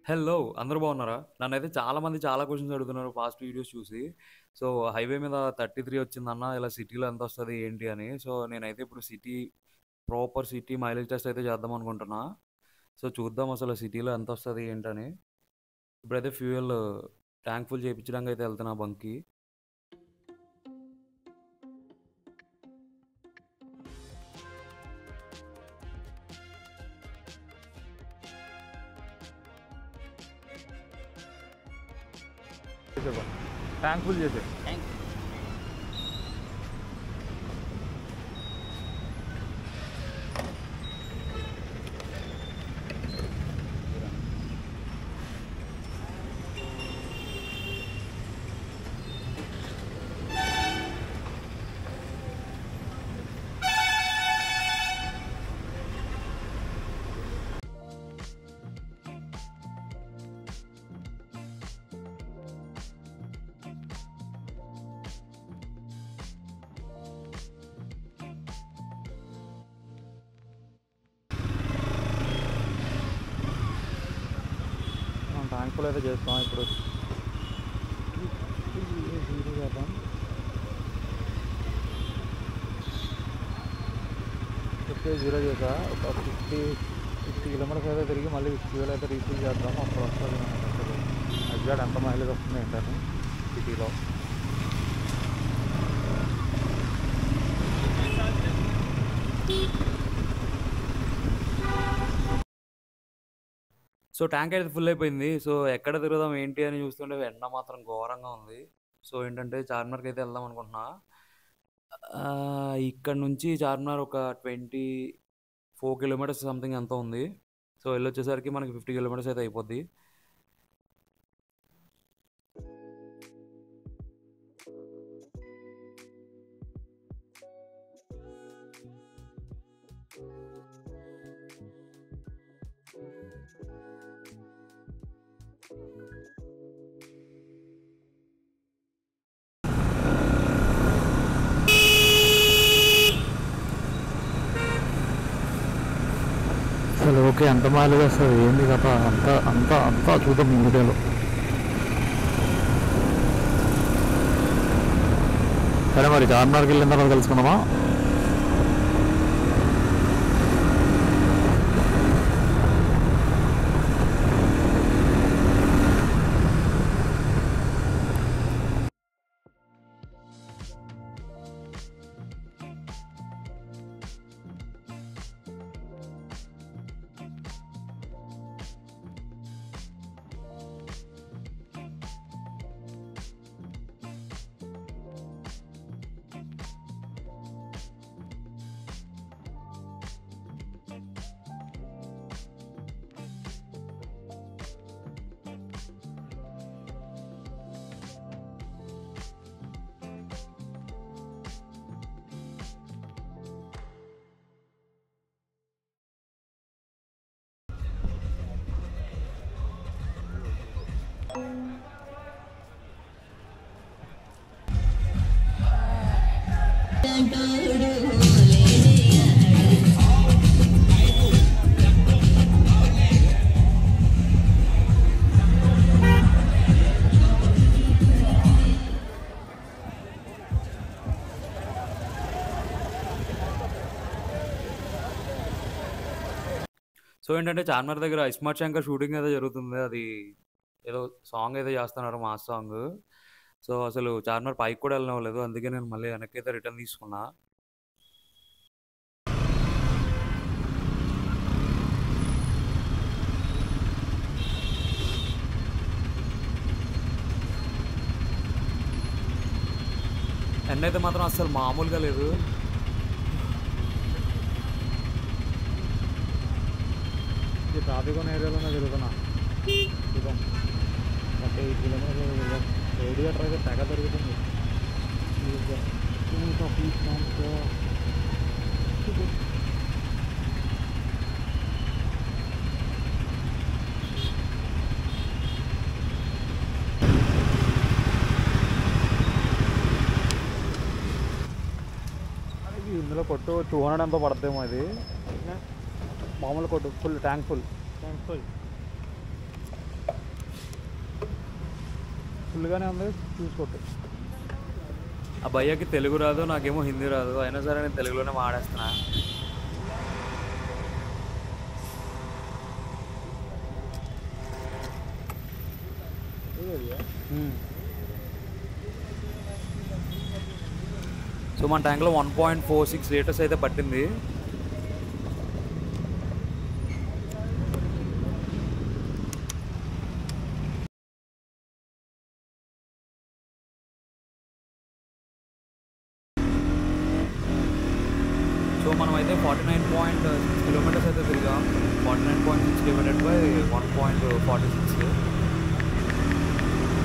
Hello! అందరూ బాగున్నారా? నన్నైతే చాలామంది చాలా క్వెషన్స్ అడుగుతున్నారు పాస్ట్ వీడియోస్ చూసి. సో, హైవే మీద 33 వచ్చిందన్న ఇలా సిటీలో ఎంతొస్తది ఏంటి అని. సో, నేనైతే ఇప్పుడు ప్రాపర్ సిటీ మైలేజ్ టెస్ట్ అయితే చేద్దాం అనుకుంటున్నా. సో, చూద్దాం అసలు సిటీలో ఎంతొస్తది ఏంటని. ఇప్పుడైతే ఫ్యూయల్ ట్యాంక్ ఫుల్ చేపించడానికి అయితే ఎళ్తున్నా బంక్‌కి. ట్యాంక్ ఫుల్ చేసే ట్యాంక్ ఫుల్ అయితే చేస్తాం ఇప్పుడు. జీరో చేద్దాం. 0 చేసా ఒక 50 కిలోమీటర్స్ అయితే తిరిగి మళ్ళీ ఫ్యూయల్ అయితే రీఫిల్ చేద్దాం. అప్పుడు వస్తుంది మనకు అసలు ఎగ్జాక్ట్ ఎంత మైలేజ్ వస్తుంది ఏంటని సిటీలో. సో, ట్యాంక్ అయితే ఫుల్ అయిపోయింది. సో, ఎక్కడ తిరుగుదాం ఏంటి అని చూస్తుంటే ఎండ మాత్రం ఘోరంగా ఉంది. సో, ఏంటంటే చార్మినార్‌కి అయితే వెళ్దాం అనుకుంటున్నా. ఇక్కడ నుంచి చార్మినార్ ఒక 24 కిలోమీటర్స్ సంథింగ్ ఎంతో ఉంది. సో, ఎళ్ళొచ్చేసరికి మనకి 50 కిలోమీటర్స్ అయితే అయిపోద్ది. అసలు ఓకే ఎంత మైలేజ్ వస్తుంది ఏంది కథ అంతా చూద్దాం ఈ వీడియోలో. సరే మరి చార్మినార్కి వెళ్ళిన తర్వాత కలుసుకుందామా? సో, ఏంటంటే చార్మినార్ దగ్గర 'ఇస్మార్ట్ శంకర్' షూటింగ్ ఏదో జరుగుతుంది. అది ఏదో సాంగ్ ఏదో చేస్తున్నారు మాస్ సాంగ్. సో, అసలు చార్మినార్ పైకి కూడా వెళ్ళనివ్వలేదు. అందుకే నేను మళ్ళీ వెనక్కైతే రిటర్న్ తీసుకున్నా. ఎండైతే మాత్రం అస్సలు మామూలుగా లేదు. ఈ ట్రాఫిక్ ఉన్న ఏరియాలోనే తిరుగుతున్నా. చూద్దాం 38 కిలోమీటర్లు రేడియేటర్ అయితే తెగ తిరుగుతుంది. ఇందులో కొట్టు 200 ఎంతో పడతామో ఇది మామూలు కొట్టు ఫుల్ ట్యాంక్ ఫుల్ ఫుల్గానే ఉంది, చూసుకోండి. ఆ భయ్యకి తెలుగు రాదు, నాకేమో హిందీ రాదు, అయినా సరే నేను తెలుగులోనే మాడేస్తున్నా. సో మన ట్యాంక్లో 1.46 లీటర్స్ అయితే పట్టింది. సో మనం అయితే 49.6 కిలోమీటర్స్ అయితే తిరిగాం. 49.6 డివైడెడ్ బై 1.46.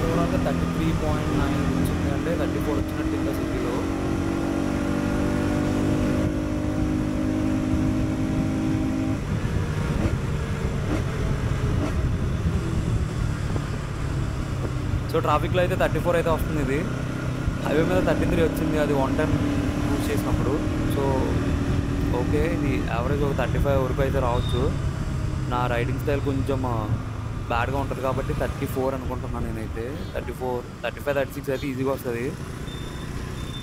ఓవరాల్గా 33.9 వచ్చింది, అంటే 34 వచ్చినట్టు ఇంకా సిటీలో. సో ట్రాఫిక్లో అయితే 34 అయితే వస్తుంది. ఇది హైవే మీద 33 వచ్చింది, అది 110 యూజ్ చేసినప్పుడు. సో ఓకే, ఇది యావరేజ్ ఒక 35 వరకు అయితే రావచ్చు. నా రైడింగ్ స్టైల్ కొంచెం బ్యాడ్గా ఉంటుంది కాబట్టి 34 అనుకుంటున్నాను నేనైతే. 34, 35, 36 అయితే ఈజీగా వస్తుంది.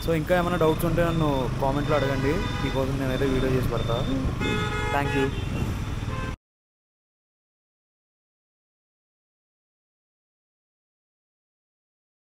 సో ఇంకా ఏమైనా డౌట్స్ ఉంటే నన్ను కామెంట్లో అడగండి, మీకోసం నేనైతే వీడియో చేసి పెడతా. Thank you.